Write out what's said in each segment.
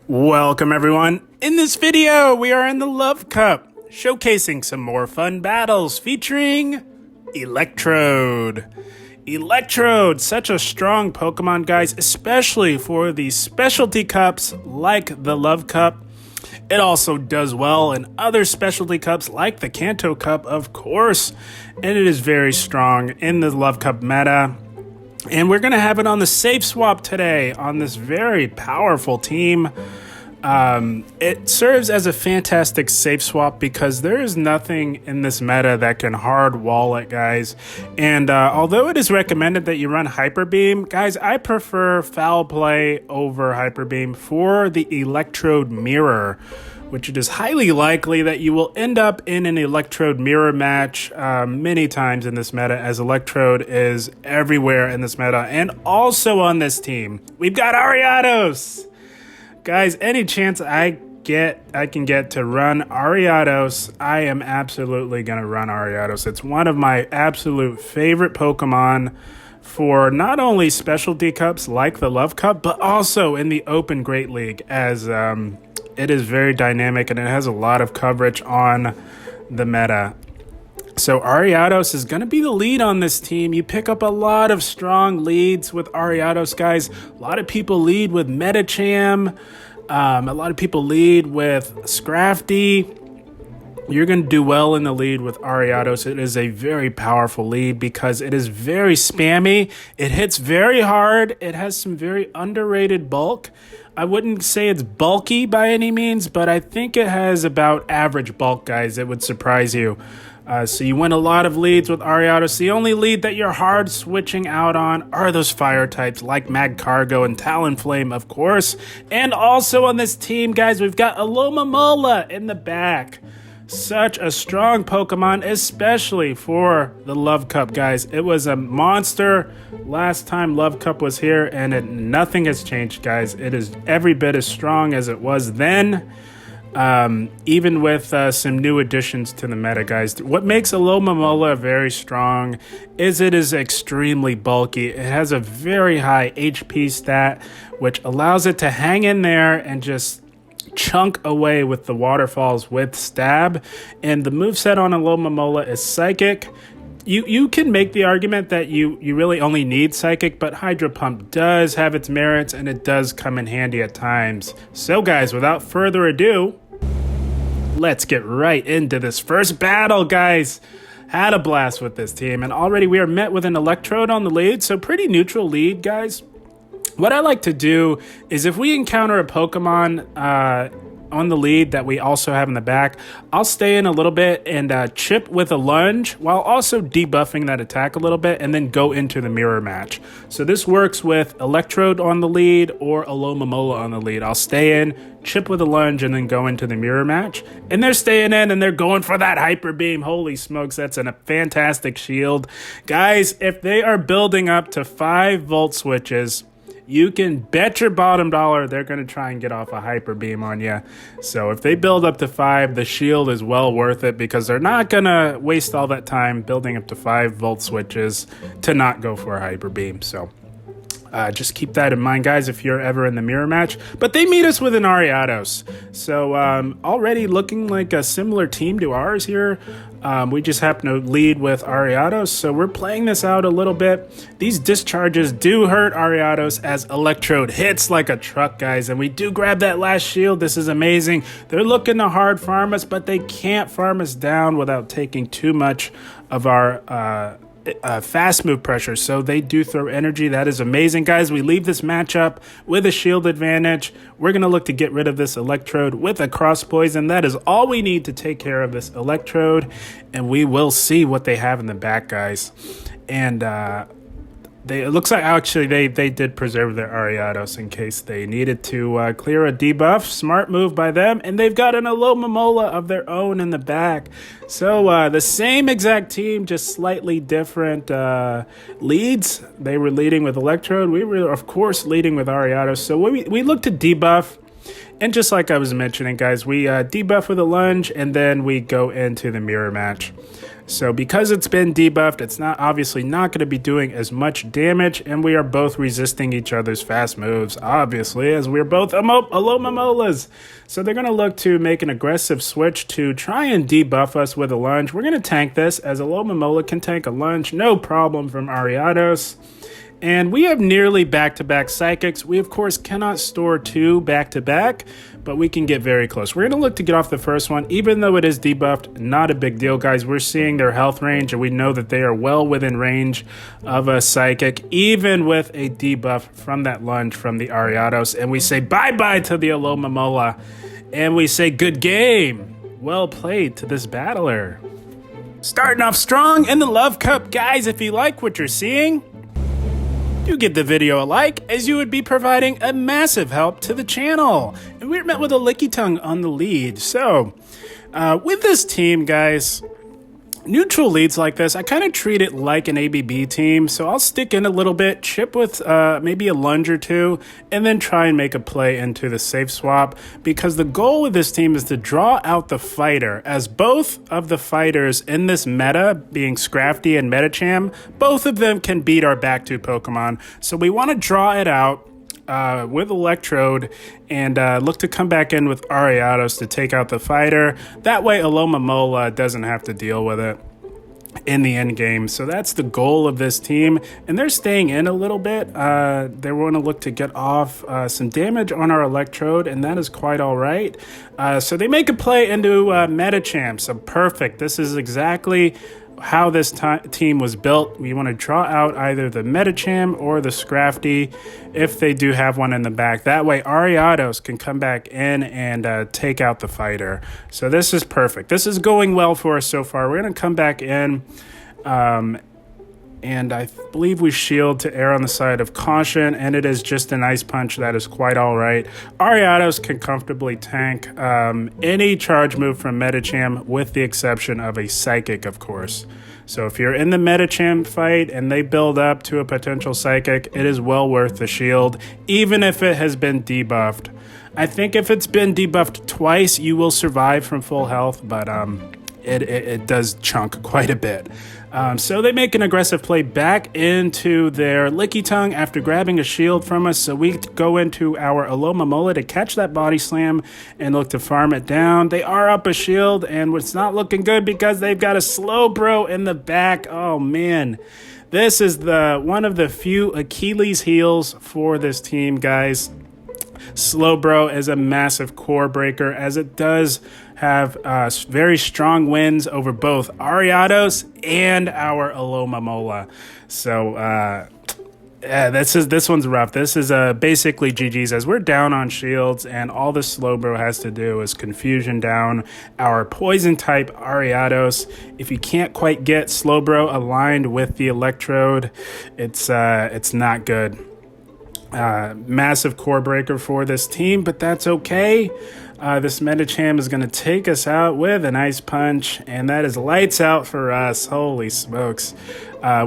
Welcome everyone. In this video, we are in the Love Cup, showcasing some more fun battles featuring Electrode. Electrode, such a strong Pokemon, guys, especially for these specialty cups like the Love Cup. It also does well in other specialty cups like the Kanto Cup, of course, and it is very strong in the Love Cup meta. And we're going to have it on the Safe Swap today on this very powerful team. It serves as a fantastic safe swap because there is nothing in this meta that can hard wall it, guys. And although it is recommended that you run Hyper Beam, guys, I prefer Foul Play over Hyper Beam for the Electrode Mirror, which it is highly likely that you will end up in an Electrode Mirror match many times in this meta, as Electrode is everywhere in this meta. And also on this team, we've got Ariados. Guys, any chance I can get to run Ariados, I am absolutely going to run Ariados. It's one of my absolute favorite Pokemon for not only specialty cups like the Love Cup, but also in the Open Great League, as it is very dynamic and it has a lot of coverage on the meta. So Ariados is going to be the lead on this team. You pick up a lot of strong leads with Ariados, guys. A lot of people lead with Metacham. A lot of people lead with Scrafty. You're going to do well in the lead with Ariados. It is a very powerful lead because it is very spammy. It hits very hard. It has some very underrated bulk. I wouldn't say it's bulky by any means, but I think it has about average bulk, guys. It would surprise you. So you win a lot of leads with Ariados. The only lead that you're hard switching out on are those fire types like Magcargo and Talonflame, of course. And also on this team, guys, we've got Alomomola in the back. Such a strong Pokemon, especially for the Love Cup, guys. It was a monster last time Love Cup was here, and nothing has changed, guys. It is every bit as strong as it was then. Even with some new additions to the meta, guys. What makes Alomomola very strong is it is extremely bulky. It has a very high HP stat, which allows it to hang in there and just chunk away with the waterfalls with stab. And the moveset on Alomomola is Psychic. You can make the argument that you really only need Psychic, but Hydro Pump does have its merits and it does come in handy at times. So guys, without further ado, let's get right into this first battle, guys. Had a blast with this team, and already we are met with an Electrode on the lead, so pretty neutral lead, guys. What I like to do is if we encounter a Pokemon on the lead that we also have in the back, I'll stay in a little bit and chip with a lunge while also debuffing that attack a little bit and then go into the mirror match. So this works with Electrode on the lead or Alomomola on the lead. I'll stay in, chip with a lunge, and then go into the mirror match. And they're staying in and they're going for that Hyper Beam. Holy smokes, that's a fantastic shield. Guys, if they are building up to 5 volt switches, you can bet your bottom dollar they're going to try and get off a Hyper Beam on you. So if they build up to 5, the shield is well worth it because they're not going to waste all that time building up to 5 volt switches to not go for a Hyper Beam. So just keep that in mind, guys, if you're ever in the mirror match. But they meet us with an Ariados. So already looking like a similar team to ours here. We just happen to lead with Ariados, so we're playing this out a little bit. These discharges do hurt Ariados as Electrode hits like a truck, guys, and we do grab that last shield. This is amazing. They're looking to hard farm us, but they can't farm us down without taking too much of our fast move pressure, so they do throw energy. That is amazing, guys. We leave this matchup with a shield advantage. We're going to look to get rid of this Electrode with a cross poison. That is all we need to take care of this Electrode, and we will see what they have in the back, guys. And it looks like actually they did preserve their Ariados in case they needed to clear a debuff. Smart move by them. And they've got an Alomomola of their own in the back. So the same exact team, just slightly different leads. They were leading with Electrode. We were, of course, leading with Ariados. So we look to debuff. And just like I was mentioning, guys, we debuff with a lunge, and then we go into the mirror match. So because it's been debuffed, it's not obviously not going to be doing as much damage, and we are both resisting each other's fast moves, obviously, as we're both Alomomolas. So they're going to look to make an aggressive switch to try and debuff us with a lunge. We're going to tank this, as Alomomola can tank a lunge, no problem from Ariados. And we have nearly back-to-back psychics. We, of course, cannot store 2 back-to-back, but we can get very close. We're going to look to get off the first one, even though it is debuffed. Not a big deal, guys. We're seeing their health range, and we know that they are well within range of a psychic, even with a debuff from that lunge from the Ariados. And we say bye-bye to the Alomomola, and we say good game. Well played to this battler. Starting off strong in the Love Cup. Guys, if you like what you're seeing, do give the video a like, as you would be providing a massive help to the channel. And we're met with a licky tongue on the lead. So, with this team, guys, neutral leads like this, I kind of treat it like an ABB team. So I'll stick in a little bit, chip with maybe a lunge or 2, and then try and make a play into the safe swap. Because the goal with this team is to draw out the fighter, as both of the fighters in this meta, being Scrafty and Metacham, both of them can beat our back 2 Pokemon. So we want to draw it out with Electrode and look to come back in with Ariados to take out the fighter. That way Alomomola doesn't have to deal with it in the end game. So that's the goal of this team, and they're staying in a little bit. They want to look to get off some damage on our Electrode, and that is quite all right. So they make a play into Metacham. So perfect. This is exactly how this team was built. We want to draw out either the Metacham or the Scrafty if they do have one in the back. That way Ariados can come back in and take out the fighter. So this is perfect. This is going well for us so far. We're going to come back in and I believe we shield to err on the side of caution, and it is just an Ice Punch. That is quite all right. Ariados can comfortably tank any charge move from Metacham, with the exception of a Psychic, of course. So if you're in the Metacham fight and they build up to a potential Psychic, it is well worth the shield, even if it has been debuffed. I think if it's been debuffed twice, you will survive from full health, but it does chunk quite a bit. So they make an aggressive play back into their Licky Tongue after grabbing a shield from us. So we go into our Alomomola to catch that body slam and look to farm it down. They are up a shield, and it's not looking good because they've got a Slowbro in the back. Oh man, this is one of the few Achilles heels for this team, guys. Slowbro is a massive core breaker, as it does have very strong wins over both Ariados and our Alomomola. So yeah, this one's rough. This is basically GG's, as we're down on shields, and all the Slowbro has to do is confusion down our poison type Ariados. If you can't quite get Slowbro aligned with the Electrode, it's not good. Massive core breaker for this team, but that's okay. This Metacham is going to take us out with an Ice Punch, and that is lights out for us. Holy smokes.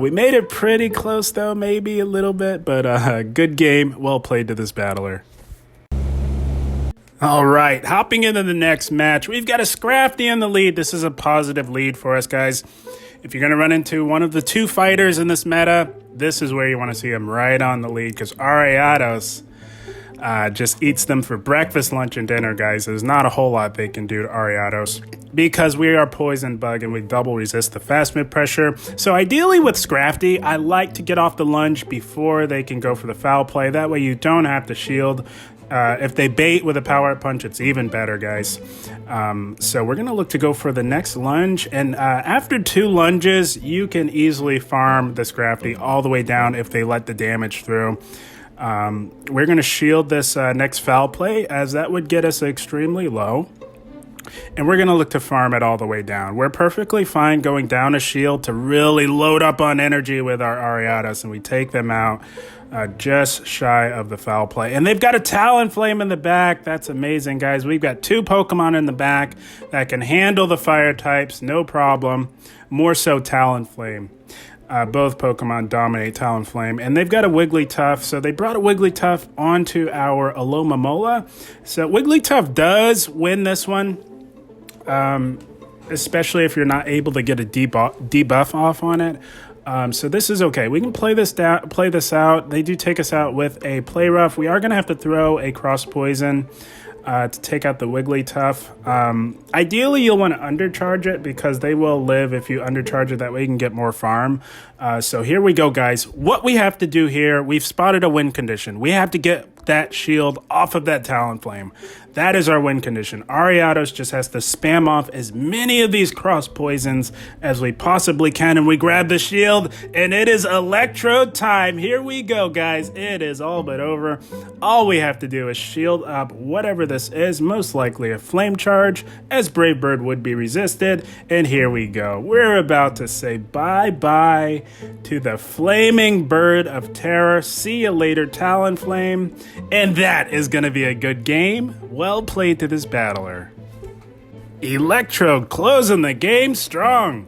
We made it pretty close, though, maybe a little bit, but good game. Well played to this battler. All right, hopping into the next match, we've got a Scrafty in the lead. This is a positive lead for us, guys. If you're going to run into one of the 2 fighters in this meta, this is where you want to see them, right on the lead, because Ariados just eats them for breakfast, lunch, and dinner, guys. There's not a whole lot they can do to Ariados because we are Poison Bug and we double resist the fast mid pressure. So ideally with Scrafty, I like to get off the lunge before they can go for the foul play. That way you don't have to shield. If they bait with a power punch, it's even better, guys. So we're going to look to go for the next lunge. And after 2 lunges, you can easily farm the Scrafty all the way down if they let the damage through. We're going to shield this next foul play, as that would get us extremely low. And we're going to look to farm it all the way down. We're perfectly fine going down a shield to really load up on energy with our Ariados, and we take them out just shy of the foul play. And they've got a Talonflame in the back. That's amazing, guys. We've got 2 Pokemon in the back that can handle the fire types, no problem. More so Talonflame. Both Pokemon dominate Talonflame, and they've got a Wigglytuff, so they brought a Wigglytuff onto our Alomomola. So Wigglytuff does win this one, especially if you're not able to get a debuff off on it. So this is okay. We can play this out. They do take us out with a Play Rough. We are going to have to throw a Cross Poison to take out the Wigglytuff. Ideally, you'll want to undercharge it because they will live if you undercharge it. That way you can get more farm. So here we go, guys. What we have to do here, we've spotted a win condition. We have to get that shield off of that Talonflame. That is our win condition. Ariados just has to spam off as many of these cross poisons as we possibly can, and we grab the shield, and it is Electrode time. Here we go, guys. It is all but over. All we have to do is shield up whatever this is, most likely a flame charge, as Brave Bird would be resisted, and here we go. We're about to say bye-bye to the Flaming Bird of Terror. See you later, Talonflame. And that is going to be a good game. Well played to this battler. Electrode closing the game strong.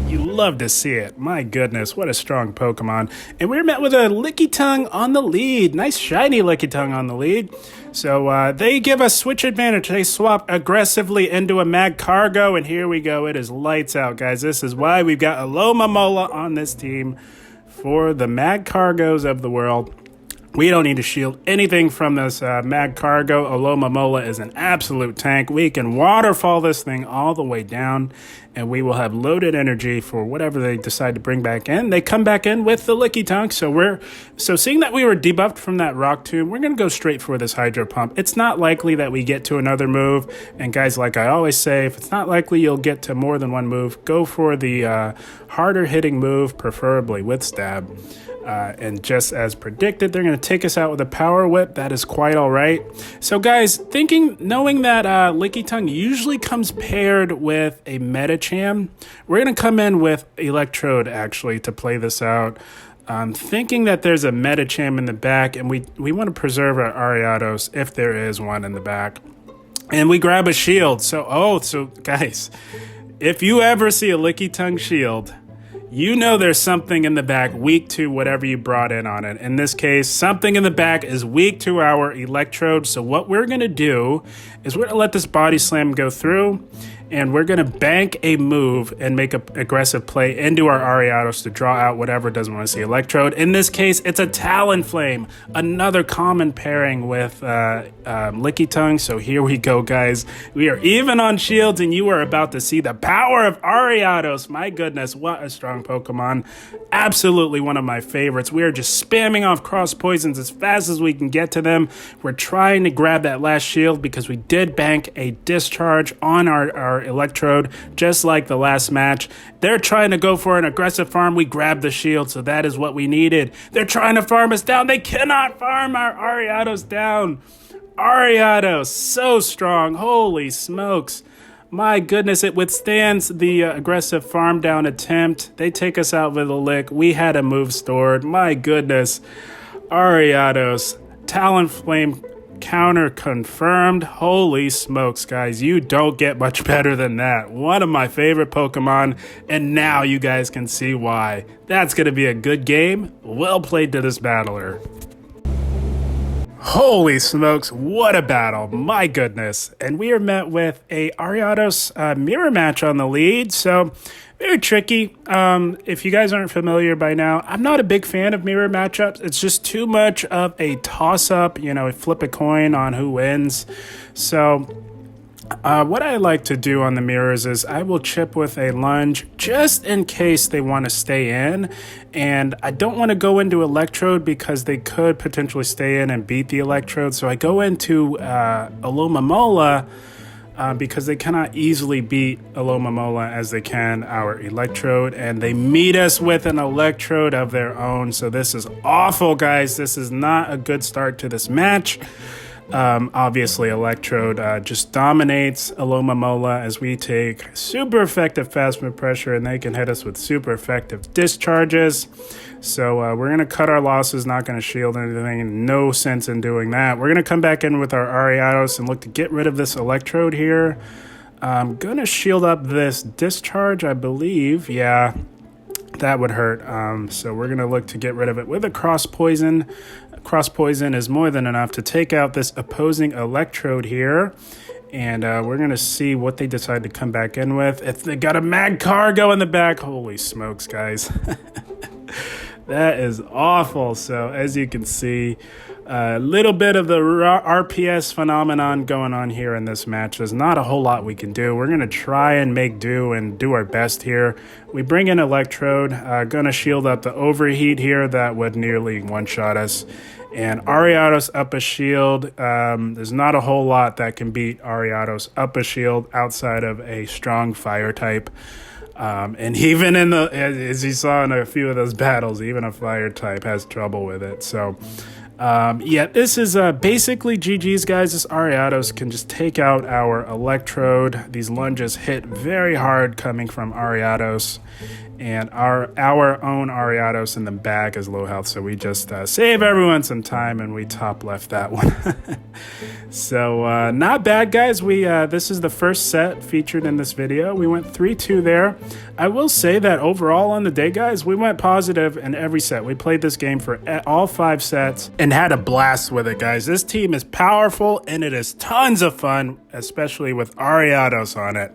You love to see it. My goodness, what a strong Pokemon. And we're met with a Lickitung on the lead. Nice shiny Lickitung on the lead. So they give us switch advantage. They swap aggressively into a Magcargo, and here we go. It is lights out, guys. This is why we've got Alomomola on this team for the Magcargos of the world. We don't need to shield anything from this Magcargo. Alomomola is an absolute tank. We can waterfall this thing all the way down, and we will have loaded energy for whatever they decide to bring back in. They come back in with the Lickitung, so seeing that we were debuffed from that Rock Tomb, we're going to go straight for this Hydro Pump. It's not likely that we get to another move, and guys, like I always say, if it's not likely you'll get to more than one move, go for the harder hitting move, preferably with Stab. And just as predicted, they're going to take us out with a Power Whip. That is quite all right. So guys, knowing that Lickitung usually comes paired with a Medicham, we're going to come in with Electrode actually to play this out. Thinking that there's a Medicham in the back, and we want to preserve our Ariados if there is one in the back. And we grab a shield. So guys, if you ever see a Lickitung shield, you know there's something in the back weak to whatever you brought in on it. In this case, something in the back is weak to our Electrode. So what we're going to do is we're going to let this Body Slam go through, and we're going to bank a move and make an aggressive play into our Ariados to draw out whatever doesn't want to see Electrode. In this case, it's a Talonflame, another common pairing with Lickitung. So here we go, guys. We are even on shields, and you are about to see the power of Ariados. My goodness, what a strong Pokemon. Absolutely one of my favorites. We are just spamming off cross poisons as fast as we can get to them. We're trying to grab that last shield because we did bank a discharge on our Electrode, just like the last match. They're trying to go for an aggressive farm. We grabbed the shield, so that is what we needed. They're trying to farm us down. They cannot farm our Ariados down. Ariados, so strong. Holy smokes. My goodness, it withstands the aggressive farm down attempt. They take us out with a lick. We had a move stored. My goodness. Ariados, Talonflame counter confirmed. Holy smokes, guys. You don't get much better than that. One of my favorite Pokemon, and now you guys can see why. That's going to be a good game. Well played to this battler. Holy smokes, what a battle. My goodness. And we are met with a Ariados mirror match on the lead. So very tricky. If you guys aren't familiar by now, I'm not a big fan of mirror matchups. It's just too much of a toss-up, flip a coin on who wins. So what I like to do on the mirrors is I will chip with a lunge just in case they want to stay in. And I don't want to go into Electrode because they could potentially stay in and beat the Electrode. So I go into Alomomola because they cannot easily beat Alomomola as they can our Electrode. And they meet us with an Electrode of their own. So this is awful, guys. This is not a good start to this match. Obviously, Electrode just dominates Alomomola as we take super effective fast move pressure, and they can hit us with super effective discharges. So we're going to cut our losses, not going to shield anything. No sense in doing that. We're going to come back in with our Ariados and look to get rid of this Electrode here. I'm going to shield up this discharge, I believe. Yeah. that would hurt. So we're going to look to get rid of it with a cross poison. Cross poison is more than enough to take out this opposing Electrode here. And we're going to see what they decide to come back in with. If they got a Mag Cargo in the back, holy smokes, guys. That is awful. So as you can see, a little bit of the RPS phenomenon going on here in this match. There's not a whole lot we can do. We're going to try and make do and do our best here. We bring in Electrode, going to shield up the overheat here that would nearly one-shot us. And Ariados up a shield. There's not a whole lot that can beat Ariados up a shield outside of a strong fire type. And even in the, as you saw in a few of those battles, even a fire type has trouble with it. So, yeah, this is basically GG's, guys. This Ariados can just take out our Electrode. These lunges hit very hard coming from Ariados. And our own Ariados in the back is low health, so we just save everyone some time, and we top left that one. So not bad, guys. This is the first set featured in this video. We went 3-2 there. I will say that overall on the day, guys, we went positive in every set. We played this game for all 5 sets and had a blast with it, guys. This team is powerful, and it is tons of fun, especially with Ariados on it.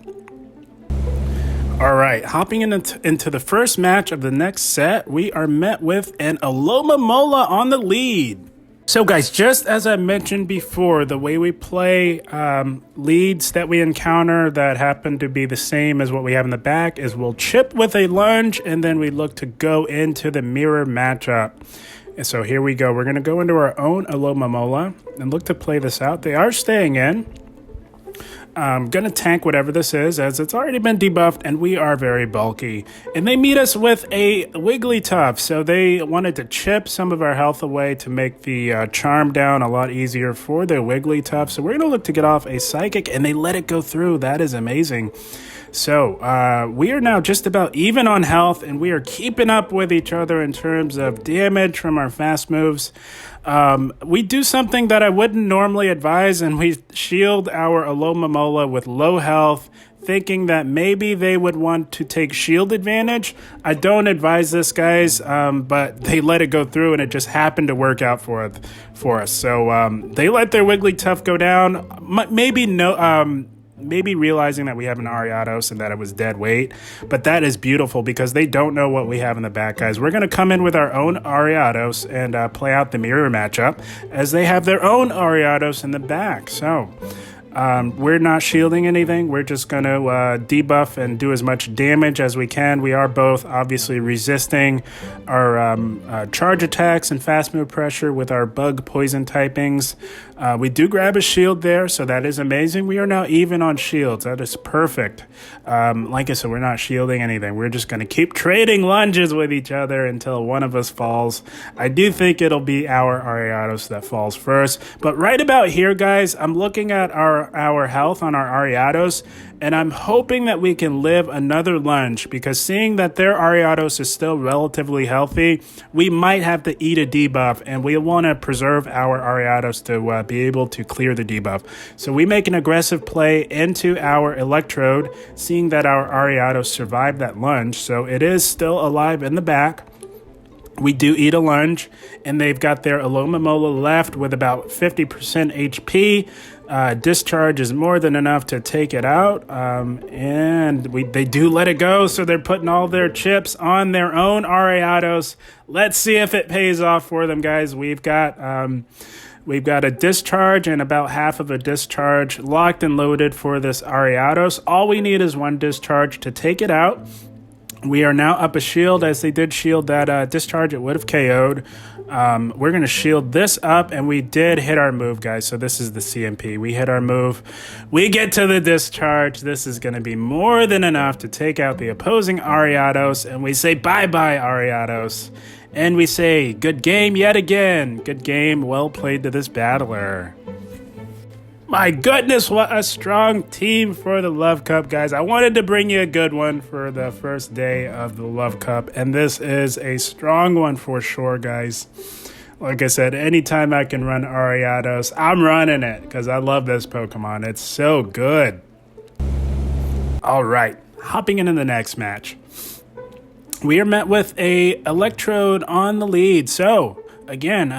All right, hopping into the first match of the next set, we are met with an Alomomola on the lead. So guys, just as I mentioned before, the way we play leads that we encounter that happen to be the same as what we have in the back is we'll chip with a lunge, and then we look to go into the mirror matchup. And so here we go. We're going to go into our own Alomomola and look to play this out. They are staying in. I'm going to tank whatever this is, as it's already been debuffed, and we are very bulky. And they meet us with a Wigglytuff, so they wanted to chip some of our health away to make the charm down a lot easier for their Wigglytuff. So we're going to look to get off a Psychic, and they let it go through. That is amazing. So we are now just about even on health, and we are keeping up with each other in terms of damage from our fast moves. We do something that I wouldn't normally advise, and we shield our Alomomola with low health, thinking that maybe they would want to take shield advantage. I don't advise this, guys, but they let it go through, and it just happened to work out for us. So they let their Wigglytuff go down. Maybe realizing that we have an Ariados and that it was dead weight, but that is beautiful because they don't know what we have in the back, guys. We're going to come in with our own Ariados and play out the mirror matchup as they have their own Ariados in the back. So we're not shielding anything. We're just going to debuff and do as much damage as we can. We are both obviously resisting our charge attacks and fast move pressure with our bug poison typings. We do grab a shield there, so that is amazing. We are now even on shields. That is perfect. Like I said, we're not shielding anything. We're just going to keep trading lunges with each other until one of us falls. I do think it'll be our Ariados that falls first. But right about here, guys, I'm looking at our health on our Ariados, and I'm hoping that we can live another lunge, because seeing that their Ariados is still relatively healthy, we might have to eat a debuff, and we want to preserve our Ariados to be able to clear the debuff. So we make an aggressive play into our Electrode, seeing that our Ariados survived that lunge, so it is still alive in the back. We do eat a lunge, and they've got their Alomomola left with about 50% HP. Discharge is more than enough to take it out, and they do let it go, so they're putting all their chips on their own Ariados. Let's see if it pays off for them, guys. We've got a discharge and about half of a discharge locked and loaded for this Ariados. All we need is one discharge to take it out. We are now up a shield, as they did shield that discharge. It would have KO'd. We're going to shield this up, and we did hit our move, guys. So this is the CMP. We hit our move. We get to the discharge. This is going to be more than enough to take out the opposing Ariados, and we say bye-bye, Ariados. And we say, good game yet again. Good game. Well played to this battler. My goodness, what a strong team for the Love Cup, guys. I wanted to bring you a good one for the first day of the Love Cup, and this is a strong one for sure, guys. Like I said, anytime I can run Ariados, I'm running it because I love this Pokemon. It's so good. All right, hopping into the next match. we are met with a Electrode on the lead. So again,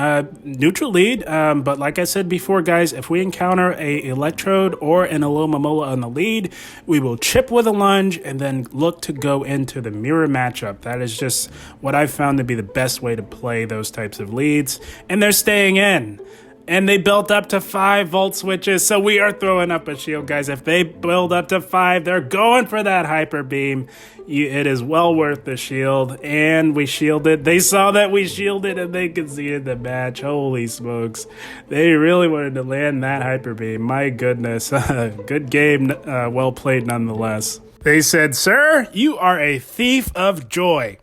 neutral lead, but like I said before, guys, if we encounter a Electrode or an Alomomola on the lead, we will chip with a lunge and then look to go into the mirror matchup. That is just what I've found to be the best way to play those types of leads, and they're staying in. And they built up to 5 volt switches, so we are throwing up a shield, guys. If they build up to 5, they're going for that hyper beam. It is well worth the shield, and we shielded. They saw that we shielded, and they conceded the match. Holy smokes. They really wanted to land that hyper beam. My goodness. Good game, well played nonetheless. They said, "Sir, you are a thief of joy."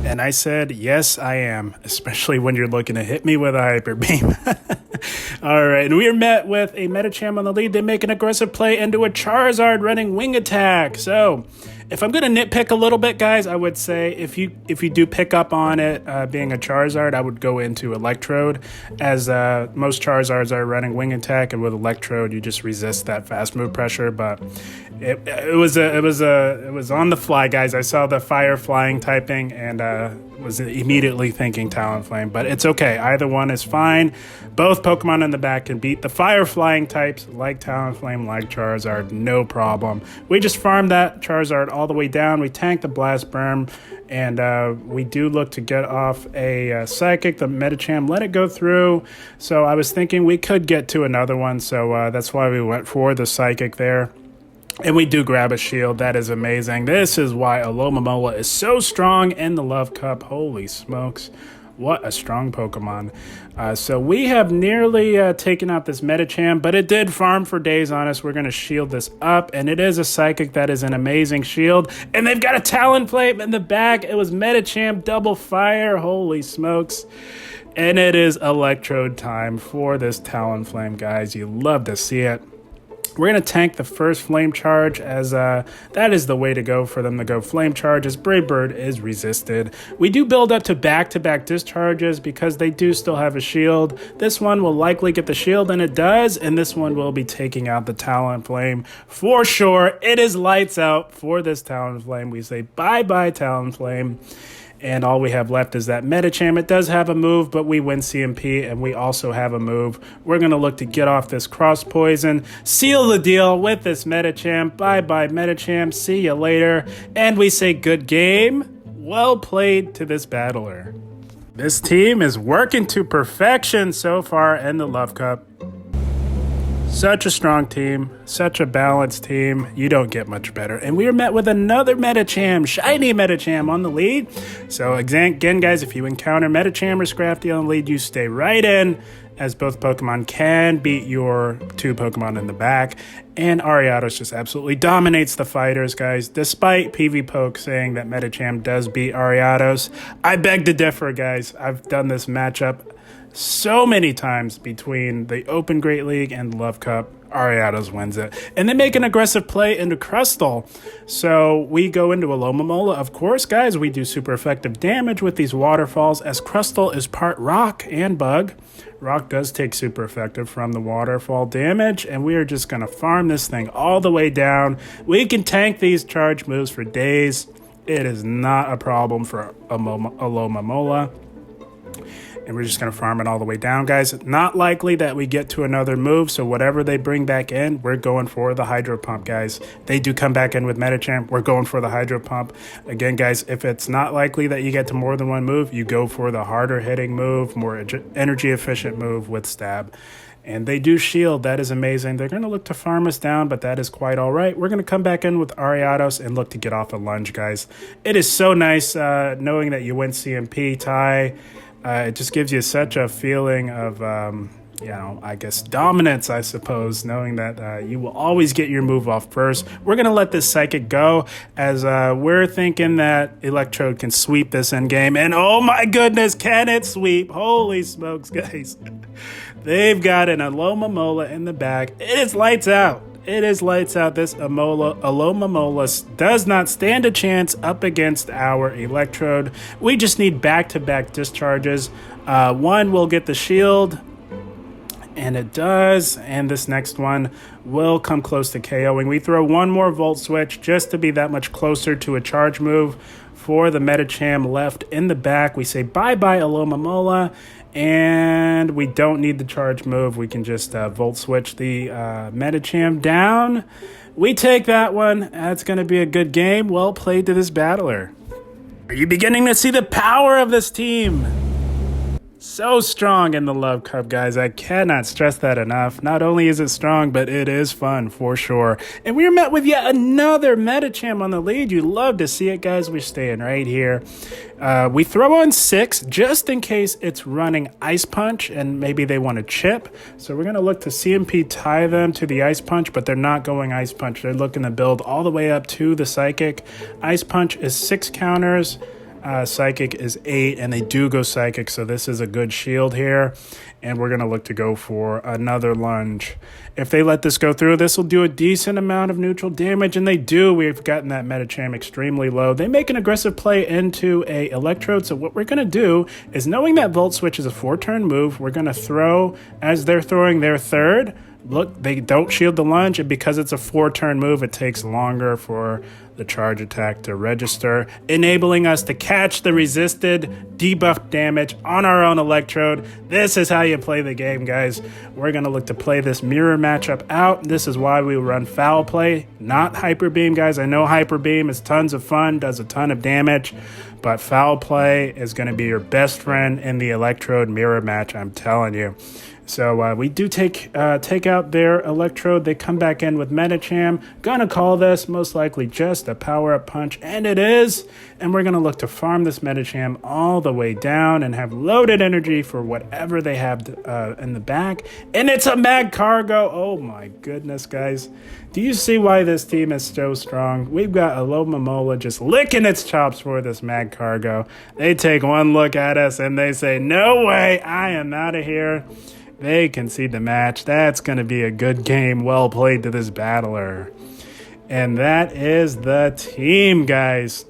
And I said, yes, I am, especially when you're looking to hit me with a hyper beam. All right, and we are met with a Medicham on the lead. They make an aggressive play into a Charizard running wing attack. So if I'm going to nitpick a little bit, guys, I would say if you do pick up on it being a Charizard, I would go into Electrode, as most Charizards are running wing attack, and with Electrode, you just resist that fast move pressure. But it was on the fly, guys. I saw the fire flying typing and was immediately thinking Talonflame, but it's okay. Either one is fine. Both Pokemon in the back can beat the fire flying types like Talonflame, like Charizard, no problem. We just farmed that Charizard all the way down. We tanked the Blast Burn, and we do look to get off a Psychic. The Medicham let it go through, so I was thinking we could get to another one, so that's why we went for the Psychic there. And we do grab a shield. That is amazing. This is why Alomomola is so strong in the Love Cup. Holy smokes. What a strong Pokemon. So we have nearly taken out this Medicham, but it did farm for days on us. We're going to shield this up, and it is a Psychic. That is an amazing shield. And they've got a Talonflame in the back. It was Medicham double fire. Holy smokes. And it is Electrode time for this Talonflame, guys. You love to see it. We're going to tank the first Flame Charge, as that is the way to go for them to go Flame Charge, as Brave Bird is resisted. We do build up to back-to-back discharges because they do still have a shield. This one will likely get the shield, and it does, and this one will be taking out the Talonflame for sure. It is lights out for this Talonflame. We say bye-bye, Talonflame. And all we have left is that Medicham. It does have a move, but we win CMP, and we also have a move. We're going to look to get off this Cross Poison, seal the deal with this Medicham. Bye-bye, Medicham. See you later. And we say good game. Well played to this battler. This team is working to perfection so far in the Love Cup. Such a strong team, such a balanced team. You don't get much better. And we are met with another Medicham, shiny Medicham on the lead. So again, guys, if you encounter Medicham or Scrafty on the lead, you stay right in, as both Pokemon can beat your 2 Pokemon in the back. And Ariados just absolutely dominates the fighters, guys. Despite PvPoke saying that Medicham does beat Ariados, I beg to differ, guys. I've done this matchup so many times between the Open Great League and Love Cup. Ariados wins it. And they make an aggressive play into Crustle. So we go into Alomomola. Of course, guys, we do super effective damage with these waterfalls, as Crustle is part rock and bug. Rock does take super effective from the waterfall damage, and we are just going to farm this thing all the way down. We can tank these charge moves for days. It is not a problem for Alomomola. And we're just going to farm it all the way down, guys. Not likely that we get to another move, so whatever they bring back in, we're going for the Hydro Pump, guys. They do come back in with Medicham. We're going for the Hydro Pump. Again, guys, if it's not likely that you get to more than one move, you go for the harder hitting move, more energy efficient move with Stab. And they do shield. That is amazing. They're going to look to farm us down, but that is quite all right. We're going to come back in with Ariados and look to get off a lunge, guys. It is so nice knowing that you win CMP, Ty. It just gives you such a feeling of, I guess, dominance, I suppose, knowing that you will always get your move off first. We're going to let this Psychic go, as we're thinking that Electrode can sweep this endgame. And oh my goodness, can it sweep? Holy smokes, guys. They've got an Alomomola in the back. It is lights out. It is lights out. This Alomomola does not stand a chance up against our Electrode. We just need back-to-back discharges. One will get the shield, and it does. And this next one will come close to KOing. We throw one more Volt Switch just to be that much closer to a charge move for the Medicham left in the back. We say bye-bye Alomomola, and we don't need the charge move. We can just Volt Switch the Medicham down. We take that one. That's going to be a good game. Well played to this battler. Are you beginning to see the power of this team? So strong in the Love Cup, guys. I cannot stress that enough. Not only is it strong, but it is fun for sure. And we are met with yet another Medicham on the lead. You love to see it, guys. We're staying right here. We throw on 6 just in case it's running Ice Punch and maybe they want to chip. So we're going to look to CMP tie them to the Ice Punch, but they're not going Ice Punch. They're looking to build all the way up to the Psychic. Ice Punch is 6 counters. Psychic is 8, and they do go Psychic, so this is a good shield here, and we're going to look to go for another lunge. If they let this go through, this will do a decent amount of neutral damage, and they do. We've gotten that Medicham extremely low. They make an aggressive play into a Electrode, so what we're going to do is, knowing that Volt Switch is a 4-turn move, we're going to throw, as they're throwing their third, look, they don't shield the lunge, and because it's a 4-turn move, it takes longer for the charge attack to register, enabling us to catch the resisted debuff damage on our own Electrode. This is how you play the game, guys. We're going to look to play this mirror matchup out. This is why we run Foul Play, not Hyper Beam, guys. I know Hyper Beam is tons of fun, does a ton of damage, but Foul Play is going to be your best friend in the Electrode mirror match, I'm telling you. So we do take out their Electrode. They come back in with Medicham. Gonna call this most likely just a power-up punch, and it is. And we're gonna look to farm this Medicham all the way down and have loaded energy for whatever they have in the back. And it's a Mag Cargo. Oh my goodness, guys. Do you see why this team is so strong? We've got Alomomola just licking its chops for this Mag Cargo. They take one look at us and they say, no way, I am out of here. They concede the match. That's going to be a good game. Well played to this battler. And that is the team, guys.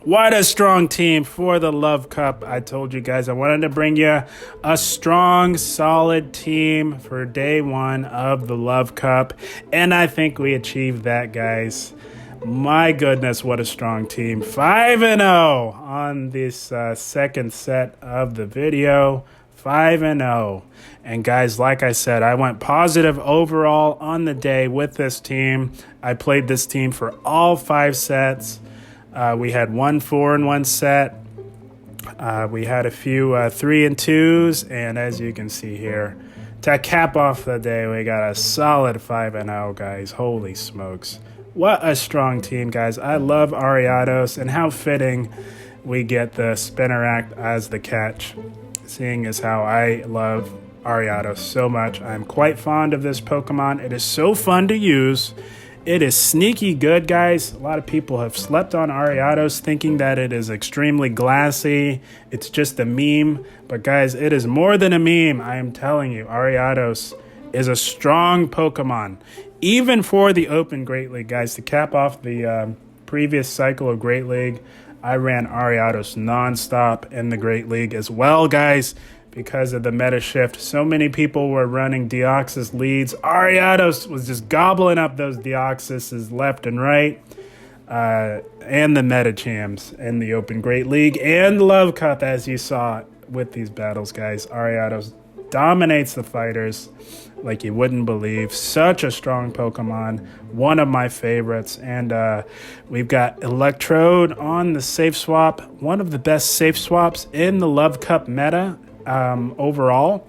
What a strong team for the Love Cup. I told you guys I wanted to bring you a strong, solid team for day 1 of the Love Cup. And I think we achieved that, guys. My goodness, what a strong team. 5-0 on this second set of the video. 5-0. And guys, like I said, I went positive overall on the day with this team. I played this team for all 5 sets. We had 1 4 in one set. We had a few 3 and 2s. And as you can see here, to cap off the day, we got a solid 5-0, guys. Holy smokes. What a strong team, guys. I love Ariados, and how fitting we get the Spinner Act as the catch. Seeing as how I love Ariados so much. I'm quite fond of this Pokemon. It is so fun to use. It is sneaky good, guys. A lot of people have slept on Ariados thinking that it is extremely glassy. It's just a meme. But guys, it is more than a meme. I am telling you, Ariados is a strong Pokemon. Even for the Open Great League, guys. To cap off the previous cycle of Great League, I ran Ariados nonstop in the Great League as well, guys, because of the meta shift. So many people were running Deoxys leads. Ariados was just gobbling up those Deoxyses left and right. And the Medichams in the Open Great League and Love Cup, as you saw with these battles, guys. Ariados dominates the fighters like you wouldn't believe. Such a strong Pokemon, one of my favorites. And we've got Electrode on the safe swap, one of the best safe swaps in the Love Cup meta overall.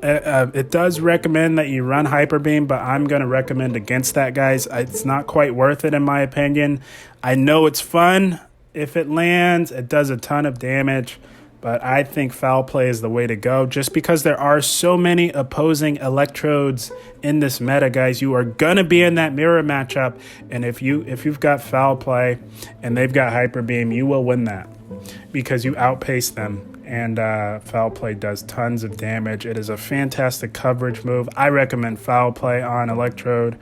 It does recommend that you run Hyper Beam, but I'm going to recommend against that, guys. It's not quite worth it in my opinion. I know it's fun. If it lands, it does a ton of damage. But I think Foul Play is the way to go, just because there are so many opposing Electrodes in this meta, guys. You are gonna be in that mirror matchup, and if you've got Foul Play and they've got Hyper Beam, you will win that because you outpace them. And Foul Play does tons of damage. It is a fantastic coverage move. I recommend Foul Play on Electrode.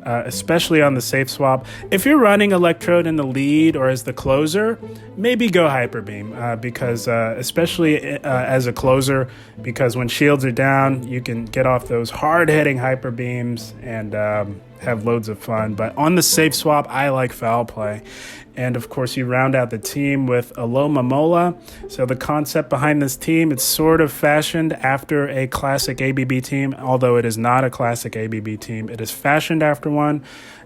Especially on the safe swap. If you're running Electrode in the lead or as the closer, maybe go Hyper Beam because especially as a closer, because when shields are down, you can get off those hard-hitting Hyper Beams and have loads of fun. But on the safe swap, I like foul play. And of course, you round out the team with Alomomola. So the concept behind this team, it's sort of fashioned after a classic ABB team, although it is not a classic ABB team. It is fashioned after one,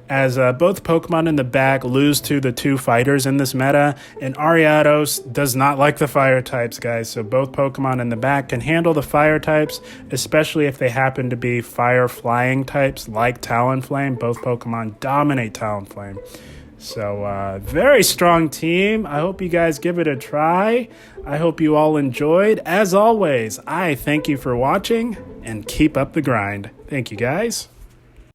as both Pokemon in the back lose to the two fighters in this meta, and Ariados does not like the fire types, guys. So both Pokemon in the back can handle the fire types, especially if they happen to be fire flying types like Talonflame. Both Pokemon dominate Talonflame. So, very strong team. I hope you guys give it a try. I hope you all enjoyed. As always, I thank you for watching, and keep up the grind. Thank you, guys.